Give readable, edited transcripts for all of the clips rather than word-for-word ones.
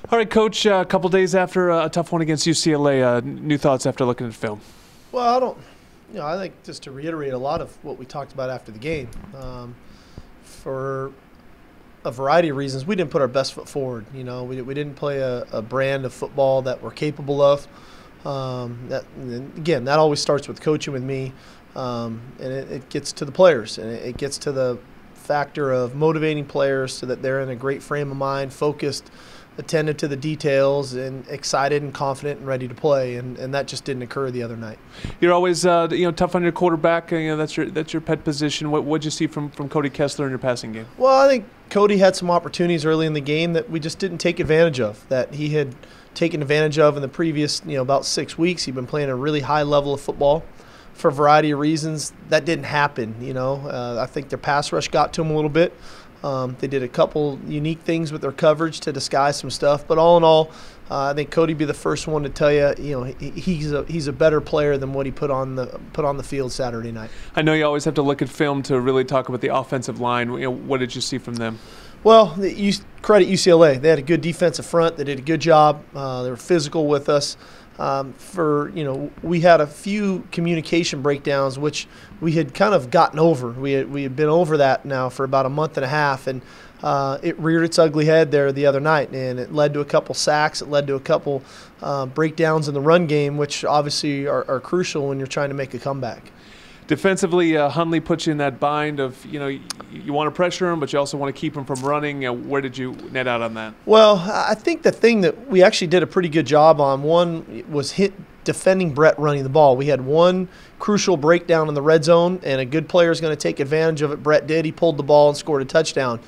All right, Coach, a couple days after a tough one against UCLA, new thoughts after looking at film? Well, I think just to reiterate a lot of what we talked about after the game, for a variety of reasons, we didn't put our best foot forward. We didn't play a brand of football that we're capable of. That always starts with coaching with me, and it gets to the players, and it gets to the factor of motivating players so that they're in a great frame of mind, focused, attentive to the details, and excited and confident and ready to play, and that just didn't occur the other night. You're always tough on your quarterback. That's your pet position. What'd you see from Cody Kessler in your passing game? Well, I think Cody had some opportunities early in the game that we just didn't take advantage of, that he had taken advantage of in the previous about 6 weeks. He'd been playing a really high level of football. For a variety of reasons, that didn't happen. I think their pass rush got to him a little bit. They did a couple unique things with their coverage to disguise some stuff. But all in all, I think Cody be the first one to tell you, he's a better player than what he put on the field Saturday night. I know you always have to look at film to really talk about the offensive line. What did you see from them? Well, you credit UCLA. They had a good defensive front. They did a good job. They were physical with us. We had a few communication breakdowns, which we had kind of gotten over. We had been over that now for about a month and a half, and it reared its ugly head there the other night, and it led to a couple sacks. It led to a couple breakdowns in the run game, which obviously are crucial when you're trying to make a comeback. Defensively, Hundley puts you in that bind of, you want to pressure him, but you also want to keep him from running. Where did you net out on that? Well, I think the thing that we actually did a pretty good job on, one was defending Brett running the ball. We had one crucial breakdown in the red zone, and a good player is going to take advantage of it. Brett did. He pulled the ball and scored a touchdown.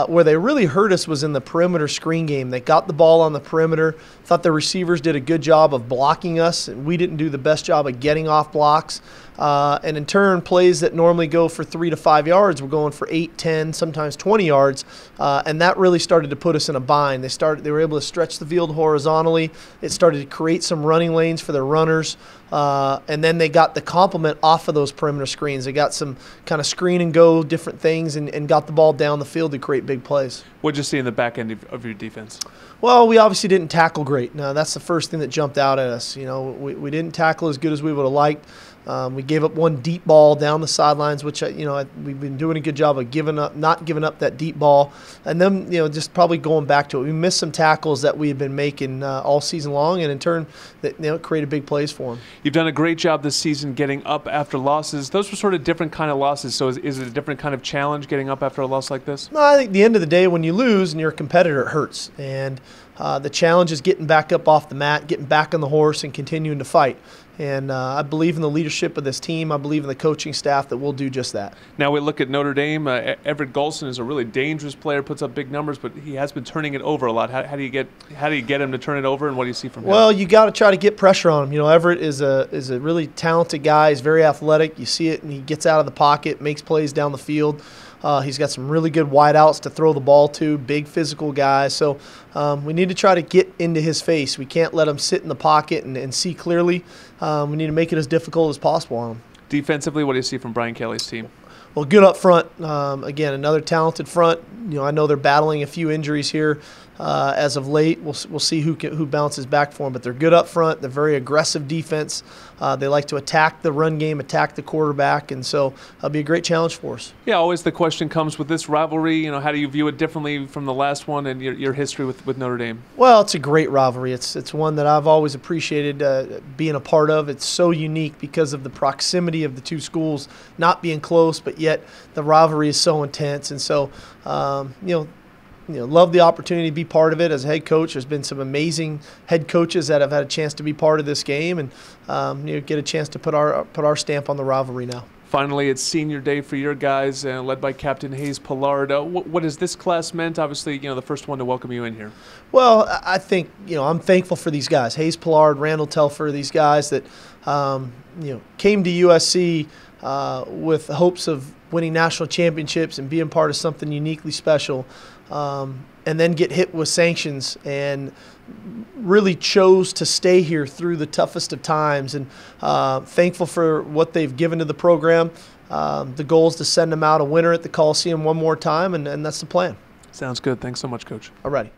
Where they really hurt us was in the perimeter screen game. They got the ball on the perimeter. Thought the receivers did a good job of blocking us, and we didn't do the best job of getting off blocks. And in turn, plays that normally go for 3 to 5 yards were going for 8, 10, sometimes 20 yards, and that really started to put us in a bind. They were able to stretch the field horizontally. It started to create some running lanes for their runners, and then they got the complement off of those perimeter screens. They got some kind of screen and go different things, and got the ball down the field to create big plays. What did you see in the back end of your defense? Well, we obviously didn't tackle great. Now, that's the first thing that jumped out at us. We didn't tackle as good as we would have liked. We gave up one deep ball down the sidelines, which we've been doing a good job of not giving up that deep ball, and then just probably going back to it. We missed some tackles that we had been making all season long, and in turn, that created big plays for them. You've done a great job this season getting up after losses. Those were sort of different kind of losses. So is it a different kind of challenge getting up after a loss like this? No, I think at the end of the day, when you lose and you're a competitor, it hurts, and the challenge is getting back up off the mat, getting back on the horse, and continuing to fight. And I believe in the leadership of this team. I believe in the coaching staff that will do just that. Now we look at Notre Dame. Everett Golson is a really dangerous player, puts up big numbers, but he has been turning it over a lot. How do you get him to turn it over, and what do you see from him? Well, you got to try to get pressure on him. Everett is a really talented guy. He's very athletic. You see it, and he gets out of the pocket, makes plays down the field. He's got some really good wideouts to throw the ball to, big physical guys. So we need to try to get into his face. We can't let him sit in the pocket and see clearly. We need to make it as difficult as possible on him. Defensively, what do you see from Brian Kelly's team? Well, good up front. Again, another talented front. I know they're battling a few injuries here as of late. We'll see who bounces back for them. But they're good up front. They're very aggressive defense. They like to attack the run game, attack the quarterback, and so it'll be a great challenge for us. Yeah, always the question comes with this rivalry. How do you view it differently from the last one and your history with Notre Dame? Well, it's a great rivalry. It's one that I've always appreciated being a part of. It's so unique because of the proximity of the two schools not being close, but yet the rivalry is so intense, and so love the opportunity to be part of it as a head coach. There's been some amazing head coaches that have had a chance to be part of this game, and get a chance to put our stamp on the rivalry now. Finally, it's senior day for your guys, led by Captain Hayes Pollard. What has this class meant? Obviously, the first one to welcome you in here. Well, I think I'm thankful for these guys, Hayes Pollard, Randall Telfer, these guys that came to USC with hopes of winning national championships and being part of something uniquely special, and then get hit with sanctions and really chose to stay here through the toughest of times, and thankful for what they've given to the program. The goal is to send them out a winner at the Coliseum one more time, and that's the plan. Sounds good. Thanks so much, Coach. All righty.